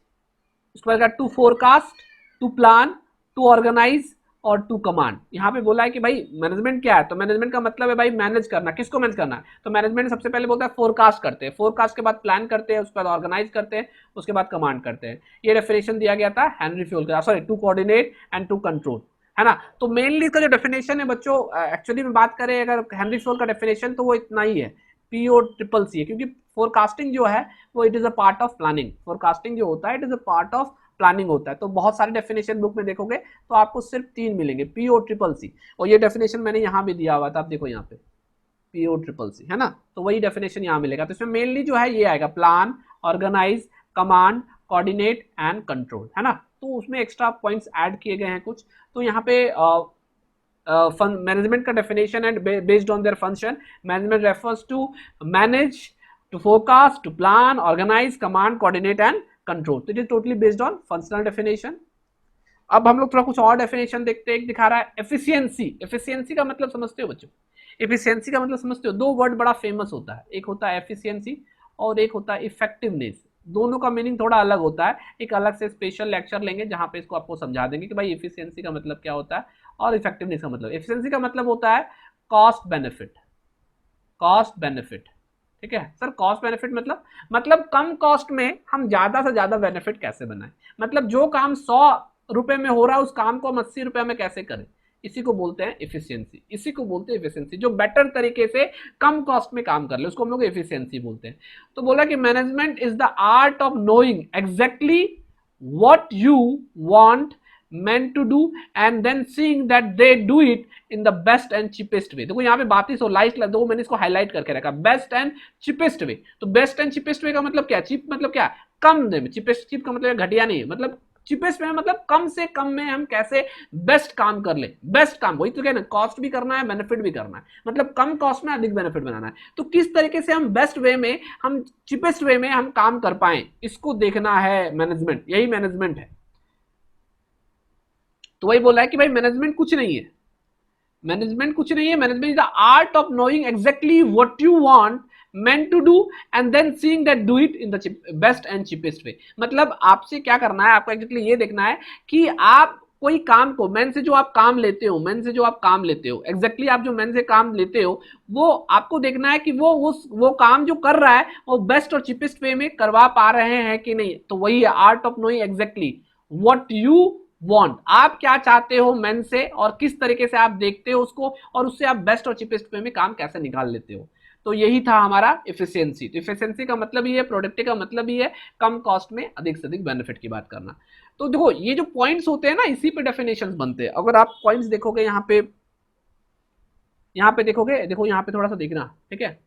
उसके बाद to forecast, to plan, to organize और टू कमांड। यहाँ पे बोला है कि भाई मैनेजमेंट क्या है, तो मैनेजमेंट का मतलब है भाई मैनेज करना। किसको मैनेज करना है, तो मैनेजमेंट सबसे पहले बोलता है फोरकास्ट करते हैं, फोरकास्ट के बाद प्लान करते हैं, उसके बाद ऑर्गेनाइज करते हैं, उसके बाद कमांड करते हैं। ये डेफिनेशन दिया गया था हेनरी फ्यूल का, sorry, to coordinate and to control, है ना। तो मेनली इसका जो डेफिनेशन है बच्चों, एक्चुअली में बात करें अगर हेनरी फ्यूल का डेफिनेशन, तो वो इतना ही है, PO CC, क्योंकि फोरकास्टिंग जो है वो it is a part of planning. Forecasting जो होता है it is a part of planning होता है। तो बहुत सारे डेफिनेशन बुक में देखोगे तो आपको सिर्फ 3 मिलेंगे, PO CC। और ये डेफिनेशन मैंने यहाँ भी दिया हुआ था, आप देखो यहाँ पे PO CC, है ना। तो वही डेफिनेशन यहाँ मिलेगा। तो इसमें मेनली जो है ये आएगा plan, organise, command, coordinate and control, है ना। तो उसमें एक्स्ट्रा पॉइंट्स ऐड किए गए हैं कुछ। तो यहाँ पे मैनेजमेंट का definition and based on their function, management refers to manage, to forecast, to plan, organise, command, coordinate and control. तो it is totally based on functional definition. अब हम लोग थोड़ा कुछ और डेफिनेशन देखते हैं। एक दिखा रहा है एफिशिएंसी। एफिशिएंसी का मतलब समझते हो बच्चों, एफिशिएंसी का मतलब समझते हो, दो वर्ड बड़ा फेमस होता है, एक होता है एफिशिएंसी और एक होता है इफेक्टिवनेस। दोनों का मीनिंग थोड़ा अलग होता है, एक अलग से स्पेशल लेक्चर लेंगे जहां पे इसको आपको समझा देंगे कि भाई एफिशिएंसी का मतलब क्या होता है और इफेक्टिवनेस का मतलब। एफिशिएंसी का मतलब होता है कॉस्ट बेनिफिट, कॉस्ट बेनिफिट, ठीक है सर। कॉस्ट बेनिफिट मतलब कम कॉस्ट में हम ज्यादा से ज्यादा बेनिफिट कैसे बनाएं, मतलब जो काम 100 रुपए में हो रहा है उस काम को हम 80 रुपए में कैसे करें, इसी को बोलते हैं एफिशिएंसी, इसी को बोलते हैं एफिशिएंसी। जो बेटर तरीके से कम कॉस्ट में काम कर ले उसको हम लोग एफिशिएंसी बोलते हैं। तो बोला कि management is the art of knowing exactly what you want meant to do and then seeing that they do it in the best and cheapest way। देखो यहाँ पे बात ही सो लाइट दो, मैंने इसको हाईलाइट करके रखा, बेस्ट एंड चीपेस्ट वे। तो बेस्ट एंड चीपेस्ट वे का मतलब क्या, चीप मतलब क्या, कम में, चीपेस्ट, चीप का मतलब घटिया नहीं, मतलब चीपेस्ट में मतलब कम से कम में हम कैसे बेस्ट काम कर ले। बेस्ट काम वही तो कहना, कॉस्ट भी करना है, बेनिफिट भी करना है, मतलब कम कॉस्ट में अधिक बेनिफिट बनाना है। तो किस तरीके से हम बेस्ट वे में, हम चीपेस्ट वे में हम काम कर पाए, इसको देखना है मैनेजमेंट, यही मैनेजमेंट है। तो वही बोला है कि भाई मैनेजमेंट कुछ नहीं है, मैनेजमेंट कुछ नहीं है, management is the art of knowing exactly what you want meant to do and then seeing that do it in the best and cheapest way। मतलब आपसे क्या करना है, आपको एक्चुअली ये देखना है कि आप कोई काम को, मैन से जो आप काम लेते हो, मैन से जो आप काम लेते हो, एग्जैक्टली आप जो मैन से काम लेते हो, वो आपको देखना है कि वो काम जो कर रहा है वो बेस्ट और चीपेस्ट वे में करवा पा रहे हैं कि नहीं। तो वही है art of knowing exactly what you want, आप क्या चाहते हो मैन से और किस तरीके से आप देखते हो उसको, और उससे आप बेस्ट और चीपेस्ट वे में काम कैसे निकाल लेते हो। तो यही था हमारा इफिशियंसी। तो इफिशियंसी का मतलब ही है, प्रोडक्टिव का मतलब ही है कम कॉस्ट में अधिक से अधिक बेनिफिट की बात करना। तो देखो ये जो पॉइंट्स होते हैं ना, इसी पे डेफिनेशंस बनते हैं। अगर आप पॉइंट्स देखोगे यहाँ पे देखोगे, देखो यहाँ पे थोड़ा सा देखना, ठीक है।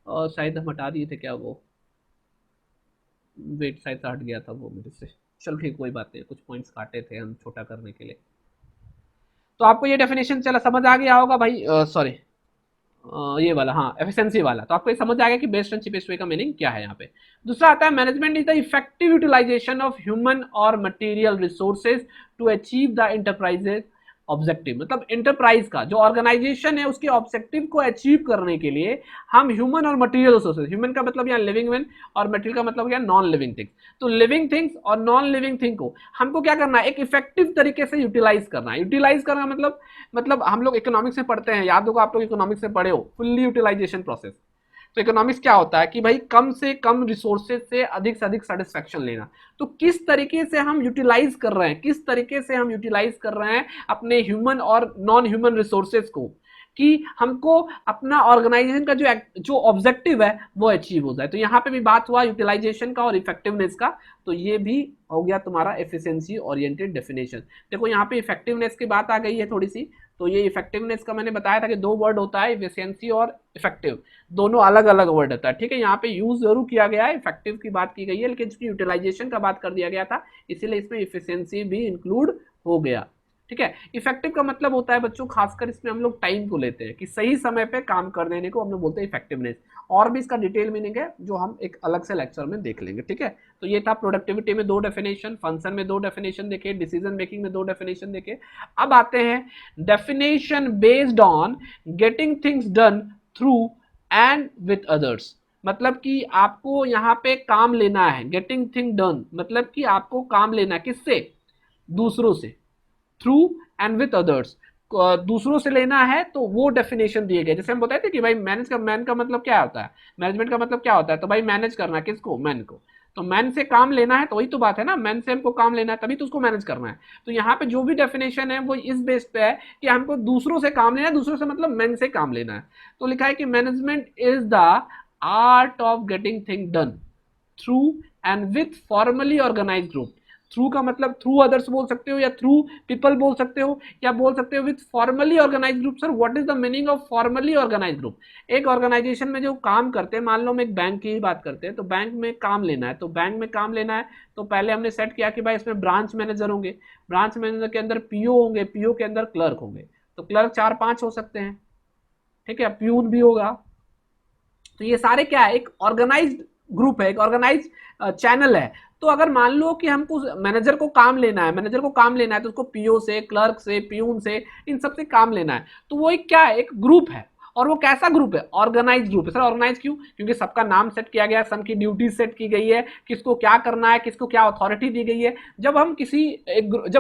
और शायद हम हटा दिए थे क्या वो, वेट शायद से हट गया था वो मेरे से। चलो ठीक, कोई बात नहीं, कुछ पॉइंट्स काटे थे हम छोटा करने के लिए। तो आपको ये डेफिनेशन चला समझ आ गया होगा भाई, सॉरी ये वाला, हाँ एफिशिएंसी वाला। तो आपको ये समझ आ गया कि बेस्ट एंड चीपेस्ट वे का मीनिंग क्या है यहाँ पे। दूसरा आता है management is the effective utilisation of human और material resources to achieve the enterprises objective. मतलब एंटरप्राइज का जो ऑर्गेनाइजेशन है उसके ऑब्जेक्टिव को अचीव करने के लिए हम ह्यूमन और मटेरियल रिसोर्सेज, ह्यूमन का मतलब यहाँ लिविंग वन और मटेरियल का मतलब क्या नॉन लिविंग थिंग्स, तो लिविंग थिंग्स और नॉन लिविंग थिंग को हमको क्या करना है, एक इफेक्टिव तरीके से यूटिलाइज करना है। यूटिलाइज करना मतलब हम लोग इकोनॉमिक्स में पढ़ते हैं, याद होगा आप लोग इकोनॉमिक्स में पढ़े हो, फुल्ली यूटिलाइजेशन प्रोसेस। तो इकोनॉमिक्स क्या होता है कि भाई कम से कम रिसोर्सेज से अधिक सेटिस्फैक्शन लेना। तो किस तरीके से हम यूटिलाइज कर रहे हैं, किस तरीके से हम यूटिलाइज कर रहे हैं अपने ह्यूमन और नॉन ह्यूमन रिसोर्सेज को, कि हमको अपना ऑर्गेनाइजेशन का जो ऑब्जेक्टिव है वो अचीव हो जाए। तो यहाँ पे भी बात हुआ यूटिलाइजेशन का और इफेक्टिवनेस का, तो ये भी हो गया तुम्हारा एफिशिएंसी ओरिएंटेड डेफिनेशन। देखो यहाँ पे इफेक्टिवनेस की बात आ गई है थोड़ी सी। तो ये इफेक्टिवनेस का मैंने बताया था कि दो वर्ड होता है, एफिशिएंसी और इफेक्टिव, दोनों अलग अलग वर्ड होता है, ठीक है। यहाँ पे यूज जरूर किया गया है, इफेक्टिव की बात की गई है, लेकिन इसकी यूटिलाइजेशन का बात कर दिया गया था, इसीलिए इसमें इफिशिएंसी भी इंक्लूड हो गया, ठीक है। इफेक्टिव का मतलब होता है बच्चों, खासकर इसमें हम लोग टाइम को लेते हैं कि सही समय पे काम कर देने को हम लोग बोलते हैं इफेक्टिवनेस। और भी इसका डिटेल मीनिंग है जो हम एक अलग से लेक्चर में देख लेंगे, ठीक है। तो ये था प्रोडक्टिविटी में दो डेफिनेशन, फंक्शन में दो डेफिनेशन देखे, डिसीजन मेकिंग में दो डेफिनेशन देखे। अब आते हैं definition based on getting things done through and with others. मतलब कि आपको यहाँ पे काम लेना है, गेटिंग थिंग डन मतलब कि आपको काम लेना है किससे, दूसरों से, थ्रू एंड विथ अदर्स, दूसरों से लेना है। तो वो डेफिनेशन दिए गए, जैसे हम बताए थे कि भाई मैन का मतलब क्या होता है, मैनेजमेंट का मतलब क्या होता है, तो भाई मैनेज करना किसको, मैन को। तो मैन से काम लेना है, तो वही तो बात है ना, मैन से हमको काम लेना है तभी तो उसको मैनेज करना है। तो यहाँ पे जो भी डेफिनेशन है वो इस बेस पे है कि हमको दूसरों से काम लेना है, दूसरों से मतलब मैन से काम लेना है। तो लिखा है कि management is the art of getting thing done through and with formally organize group. Through का मतलब थ्रू अदर्स बोल सकते हो, या थ्रू पीपल बोल सकते हो, या बोल सकते हो with formally organize group. Sir what is the meaning of formally organize group? एक ऑर्गेनाइजेशन में जो काम करते हैं, मान लो हम एक बैंक की ही बात करते हैं, तो बैंक में काम लेना है, तो बैंक में काम लेना है तो पहले हमने सेट किया कि भाई इसमें ब्रांच मैनेजर होंगे, ब्रांच मैनेजर के अंदर पीओ होंगे, पीओ के अंदर क्लर्क होंगे, तो क्लर्क 4-5 हो सकते हैं, ठीक है, प्यून भी होगा। तो ये सारे क्या है, एक ऑर्गेनाइज्ड ग्रुप है, एक ऑर्गेनाइज चैनल है। तो अगर मान लो कि हमको मैनेजर को काम लेना है, मैनेजर को काम लेना है तो उसको पीओ से, क्लर्क से, प्यून से, इन सब से काम लेना है, तो वो एक क्या है, एक ग्रुप है। और वो कैसा ग्रुप है, ऑर्गेनाइज ग्रुप है। सर ऑर्गेनाइज क्यों? क्योंकि सबका नाम सेट किया गया है, सबकी ड्यूटी सेट की गई है, किसको क्या करना है, किसको क्या अथॉरिटी दी गई है। जब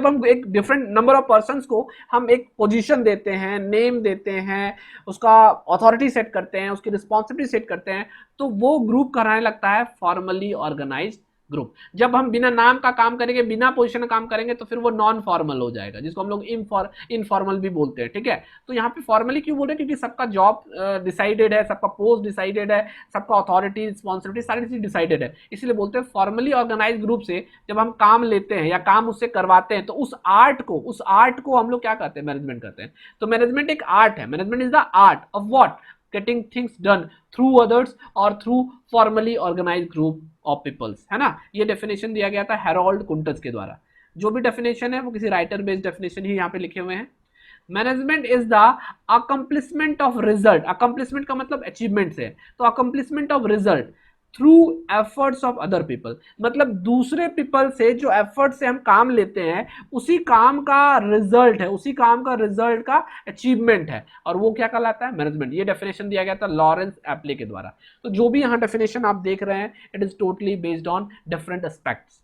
हम एक डिफरेंट नंबर ऑफ पर्संस को हम एक पोजीशन देते हैं, नेम देते हैं, उसका अथॉरिटी सेट करते हैं, उसकी रिस्पॉन्सिबिलिटी सेट करते हैं, तो वो ग्रुप कराने लगता है फॉर्मली ऑर्गेनाइज ग्रुप। जब हम बिना नाम का काम करेंगे, बिना पोजीशन का काम करेंगे, तो फिर वो नॉन फॉर्मल हो जाएगा, जिसको हम लोग इनफॉर्मल भी बोलते हैं, ठीक है। तो यहाँ पे फॉर्मली क्यों बोल रहे हैं, क्योंकि सबका जॉब डिसाइडेड है, सबका पोस्ट डिसाइडेड है, सबका अथॉरिटी, रिस्पॉन्सिबिलिटी सारी चीज डिसाइडेड है, इसलिए बोलते हैं फॉर्मली ऑर्गेनाइज ग्रुप से जब हम काम लेते हैं या काम उससे करवाते हैं, तो उस आर्ट को हम लोग क्या कहते हैं, मैनेजमेंट कहते हैं। तो मैनेजमेंट एक आर्ट है, management is the art of what, getting things done through others or through formally organized group of peoples, है ना। ये डेफिनेशन दिया गया था हेरोल्ड कुंटस के द्वारा। जो भी डेफिनेशन है वो किसी राइटर बेस्ड डेफिनेशन ही यहाँ पे लिखे हुए हैं। Management is the accomplishment of result, accomplishment का मतलब अचीवमेंट से, तो accomplishment of result through efforts of other people, मतलब दूसरे पीपल से जो एफर्ट से हम काम लेते हैं उसी काम का रिजल्ट है, उसी काम का रिजल्ट का अचीवमेंट है, और वो क्या कहलाता है? मैनेजमेंट। ये डेफिनेशन दिया गया था लॉरेंस एप्ले के द्वारा। तो जो भी यहाँ डेफिनेशन आप देख रहे हैं it is totally based on different aspects.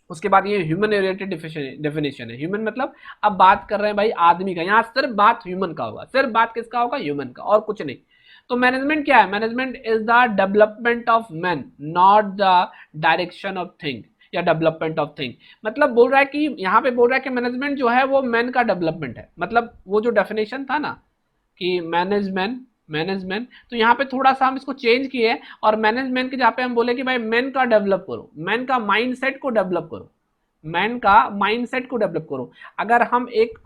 उसके बाद ये ह्यूमन ओरिएंटेड डेफिनेशन है। ह्यूमन मतलब अब बात कर रहे हैं भाई आदमी का, यहाँ सिर्फ बात ह्यूमन का होगा, सिर्फ बात किसका होगा? ह्यूमन का, और कुछ नहीं। तो मैनेजमेंट क्या है? Management is the development of man, not the direction of thing या डेवलपमेंट ऑफ थिंग। मतलब बोल रहा है कि यहाँ पे बोल रहा है कि मैनेजमेंट जो है वो मैन का डेवलपमेंट है। मतलब वो जो डेफिनेशन था ना कि मैनेजमेंट मैनेजमेंट, तो यहाँ पे थोड़ा सा हम इसको चेंज किए और मैनेजमेंट के जहाँ पे हम बोले कि भाई मैन का डेवलप करो, मैन का माइंडसेट को डेवलप करो, मैन का माइंडसेट को डेवलप करो। अगर हम एक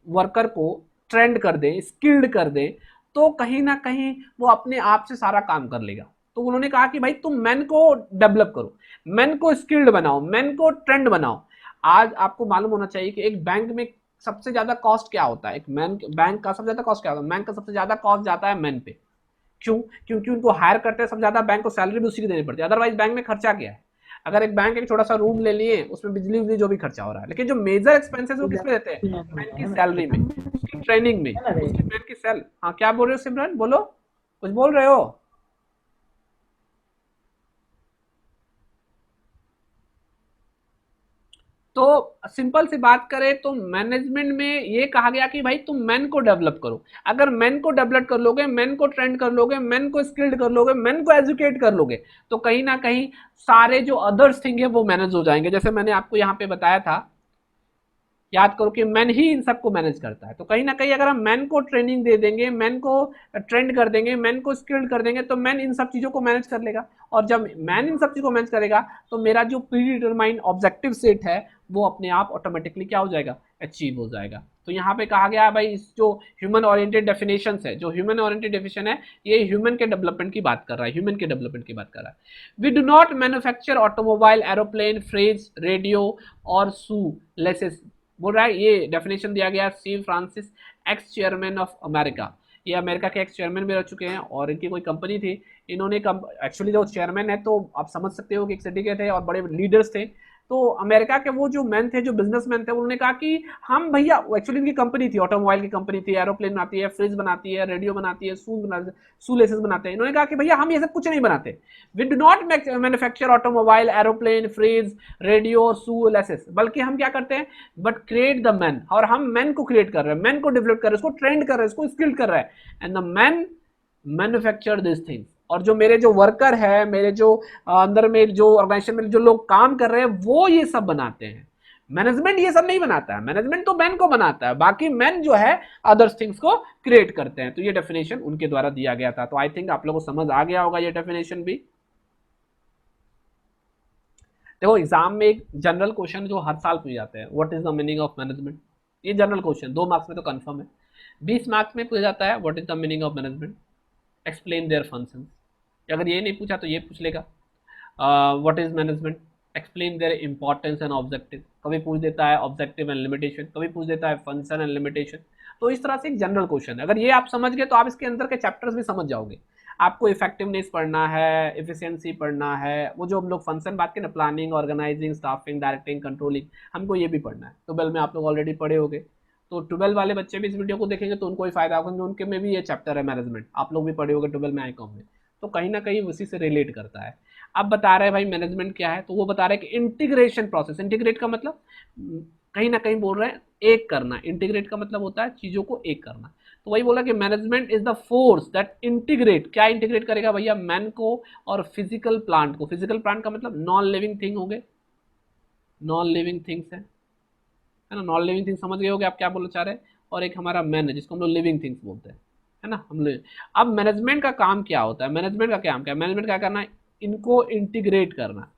वर्कर को ट्रेंड कर दें, स्किल्ड कर दें, तो कहीं ना कहीं वो अपने आप से सारा काम कर लेगा। तो उन्होंने कहा कि भाई तुम मैन को डेवलप करो, मैन को स्किल्ड बनाओ, मैन को ट्रेंड बनाओ। आज आपको मालूम होना चाहिए कि एक बैंक में सबसे ज्यादा कॉस्ट क्या होता है? एक मैन बैंक का सबसे ज्यादा कॉस्ट क्या होता है? बैंक का सबसे ज्यादा कॉस्ट जाता है मैन पे। क्यों? क्योंकि उनको हायर करते हैं सबसे ज्यादा, बैंक को सैलरी भी उसी की देनी पड़ती है। अदरवाइज बैंक में खर्चा क्या है? अगर एक बैंक एक छोटा सा रूम ले लिए उसमें बिजली उजली जो भी खर्चा हो रहा है, लेकिन जो मेजर एक्सपेंसेस वो किस पे देते हैं? मैन की सैलरी में, उसकी ट्रेनिंग में, उसकी मैन की सैल। हाँ क्या बोल रहे हो सिमरन? बोलो, कुछ बोल रहे हो? तो सिंपल सी बात करें तो मैनेजमेंट में ये कहा गया कि भाई तुम मैन को डेवलप करो। अगर मैन को डेवलप कर लोगे, मैन को ट्रेंड कर लोगे, मैन को स्किल्ड कर लोगे, मैन को एजुकेट कर लोगे, तो कहीं ना कहीं सारे जो अदर्स थिंग है वो मैनेज हो जाएंगे। जैसे मैंने आपको यहाँ पे बताया था, याद करो कि मैन ही इन सबको मैनेज करता है। तो कहीं ना कहीं अगर हम मैन को ट्रेनिंग दे देंगे, मैन को ट्रेंड कर देंगे, मैन को स्किल्ड कर देंगे, तो मैन इन सब चीजों को मैनेज कर लेगा। और जब मैन इन सब चीजों को मैनेज करेगा तो मेरा जो प्री डिटरमाइंड ऑब्जेक्टिव सेट है वो अपने आप ऑटोमेटिकली क्या हो जाएगा? अचीव हो जाएगा। तो यहाँ पे कहा गया है भाई इस जो ह्यूमन ओरिएंटेड डेफिनेशन है, जो ह्यूमन ओरिएंटेड डेफिनेशन है, ये ह्यूमन के डेवलपमेंट की बात कर रहा है, ह्यूमन के डेवलपमेंट की बात कर रहा है। We do not manufacture automobile, aeroplane, fridge, radio और शू लेसेस। बोल रहा है, ये डेफिनेशन दिया गया C Francis, ex chairman of America. ये अमेरिका के एक्स चेयरमैन भी रह चुके हैं और इनकी कोई कंपनी थी। इन्होंने एक्चुअली जो चेयरमैन है तो आप समझ सकते हो कि एक सिटी के थे और बड़े लीडर्स थे। तो अमेरिका के वो जो मैन थे, जो बिजनेसमैन थे, उन्होंने कहा कि हम भैया, एक्चुअली इनकी कंपनी थी, ऑटोमोबाइल की कंपनी थी, एरोप्लेन बनाती है, फ्रिज बनाती है, रेडियो बनाती है, शू लेसेस बनाते हैं। इन्होंने कहा कि भैया हम ये सब कुछ नहीं बनाते, we do not manufacture automobile, aeroplane, fridge, radio, shoe laces, बल्कि हम क्या करते हैं? बट क्रिएट द मैन, और हम मैन को क्रिएट कर रहे हैं, मैन को डेवलप कर रहे हैं, उसको ट्रेंड कर रहे हैं, उसको स्किल्ड कर रहे हैं, and the man manufacture this things. और जो मेरे जो वर्कर है, मेरे जो अंदर में जो ऑर्गेनाइजेशन में जो लोग काम कर रहे हैं वो ये सब बनाते हैं। मैनेजमेंट ये सब नहीं बनाता है, मैनेजमेंट तो मैन को बनाता है, बाकी मैन जो है अदर्स थिंग्स को क्रिएट करते हैं। तो ये डेफिनेशन उनके द्वारा दिया गया था। तो आई थिंक आप लोगों को समझ आ गया होगा ये डेफिनेशन भी। देखो एग्जाम में एक जनरल क्वेश्चन जो हर साल पूछ जाते हैं, what is the meaning of management. ये जनरल क्वेश्चन 2 मार्क्स में तो कंफर्म है। 20 मार्क्स में पूछा जाता है what is the meaning of management, explain their function. अगर ये नहीं पूछा तो ये पूछ लेगा what is management, explain their importance and objective. कभी पूछ देता है ऑब्जेक्टिव एंड लिमिटेशन, कभी पूछ देता है फंक्शन एंड लिमिटेशन। तो इस तरह से एक जनरल क्वेश्चन है। अगर ये आप समझ गए तो आप इसके अंदर के चैप्टर्स भी समझ जाओगे। आपको इफेक्टिवनेस पढ़ना है, इफिशियंसी पढ़ना है, वो जो हम लोग फंक्शन बात की ना, planning, organising, staffing, directing, controlling, हमको ये भी पढ़ना है। 12 में आप लोग ऑलरेडी पढ़े होंगे। तो 12 वाले बच्चे भी इस वीडियो को देखेंगे तो उनको ही फायदा होगा, क्योंकि उनके में भी ये चैप्टर है मैनेजमेंट, आप लोग भी पढ़े होंगे 12 में आईकॉम में। तो कहीं ना कहीं उसी से रिलेट करता है। अब बता रहे हैं भाई मैनेजमेंट क्या है, तो वो बता रहे हैं कि इंटीग्रेशन प्रोसेस। इंटीग्रेट का मतलब कहीं ना कहीं बोल रहे हैं एक करना। इंटीग्रेट का मतलब होता है चीजों को एक करना। तो वही बोला कि management is the force that integrate. क्या इंटीग्रेट करेगा भैया? मैन को और फिजिकल प्लांट को। फिजिकल प्लांट का मतलब नॉन लिविंग थिंग हो गए, नॉन लिविंग थिंग्स है ना, नॉन लिविंग थिंग समझ गए होगे आप क्या बोलना चाह रहे हैं। और एक हमारा मैन है जिसको हम लोग लिविंग थिंग्स बोलते हैं, है ना, हम लोग। अब मैनेजमेंट का काम क्या होता है? मैनेजमेंट का काम क्या है? मैनेजमेंट क्या करना है? इनको इंटीग्रेट करना।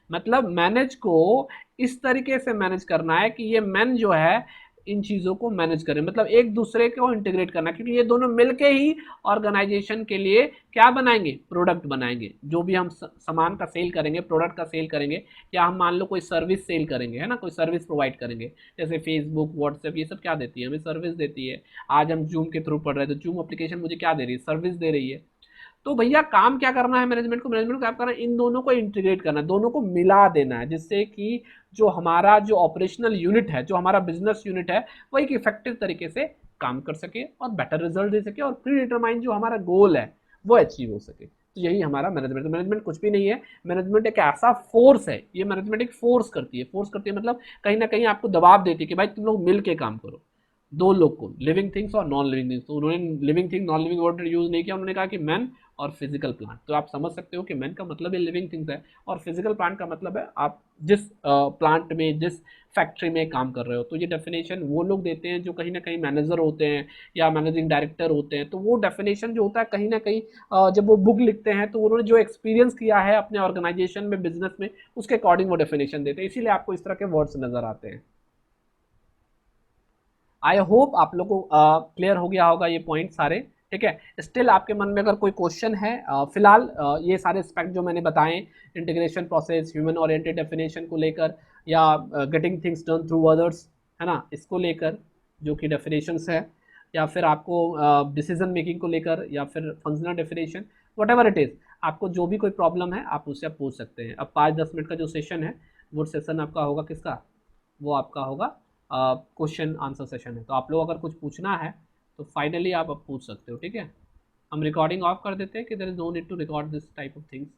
मतलब मैनेज को इस तरीके से मैनेज करना है कि ये मैन जो है इन चीजों को मैनेज करें, मतलब एक दूसरे को इंटीग्रेट करना, क्योंकि ये दोनों मिलके ही ऑर्गेनाइजेशन के लिए क्या बनाएंगे? प्रोडक्ट बनाएंगे। जो भी हम सामान का सेल करेंगे, प्रोडक्ट का सेल करेंगे, या हम मान लो कोई सर्विस सेल करेंगे, है ना, कोई सर्विस प्रोवाइड करेंगे, जैसे फेसबुक, व्हाट्सएप, ये सब क्या देती है? हमें सर्विस देती है। आज हम जूम के थ्रू पढ़ रहे हैं तो जूम एप्लीकेशन मुझे क्या दे रही है? सर्विस दे रही है। तो भैया काम क्या करना है मैनेजमेंट को क्या करना है, इन दोनों को इंटीग्रेट करना है, दोनों को मिला देना है, जिससे कि जो हमारा जो ऑपरेशनल यूनिट है, जो हमारा बिजनेस यूनिट है, वो एक इफेक्टिव तरीके से काम कर सके और बेटर रिजल्ट दे सके और प्री डिटरमाइन जो हमारा गोल है वो अचीव हो सके। तो यही हमारा मैनेजमेंट। तो मैनेजमेंट कुछ भी नहीं है, मैनेजमेंट एक ऐसा फोर्स है, ये मैनेजमेंट एक फोर्स करती है मतलब कहीं ना कहीं आपको दबाव देती है कि भाई तुम लोग मिल के काम करो, दो लोग को, लिविंग थिंग्स और नॉन लिविंग थिंग्स। तो उन्होंने living thing non living word use नहीं किया, उन्होंने कहा कि मैन और फिजिकल प्लांट। तो आप समझ सकते हो कि मैन का मतलब है लिविंग थिंग्स है और फिजिकल प्लांट का मतलब है आप जिस प्लांट में, जिस फैक्ट्री में काम कर रहे हो। तो ये डेफिनेशन वो लोग देते हैं जो कहीं ना कहीं मैनेजर होते हैं या मैनेजिंग डायरेक्टर होते हैं। तो वो डेफिनेशन जो होता है कहीं ना कहीं जब वो बुक लिखते हैं तो उन्होंने जो एक्सपीरियंस किया है अपने ऑर्गेनाइजेशन में, बिजनेस में, उसके अकॉर्डिंग वो डेफिनेशन देते हैं, इसीलिए आपको इस तरह के वर्ड्स नजर आते हैं। आई होप आप लोगों को क्लियर हो गया होगा ये पॉइंट सारे, ठीक है। स्टिल आपके मन में अगर कोई क्वेश्चन है, फिलहाल ये सारे एस्पेक्ट जो मैंने बताए, integration process, human oriented definition को लेकर, या getting things done through others, है ना, इसको लेकर जो कि डेफिनेशंस है, या फिर आपको डिसीजन मेकिंग को लेकर, या फिर functional definition, what ever it is, आपको जो भी कोई प्रॉब्लम है आप उससे पूछ सकते हैं। अब 5-10 मिनट का जो सेशन है वो सेशन आपका होगा किसका, वो आपका होगा क्वेश्चन आंसर सेशन है। तो आप लोग अगर कुछ पूछना है तो फाइनली आप अब पूछ सकते हो, ठीक है। हम रिकॉर्डिंग ऑफ कर देते हैं कि there is no need to record this type of things.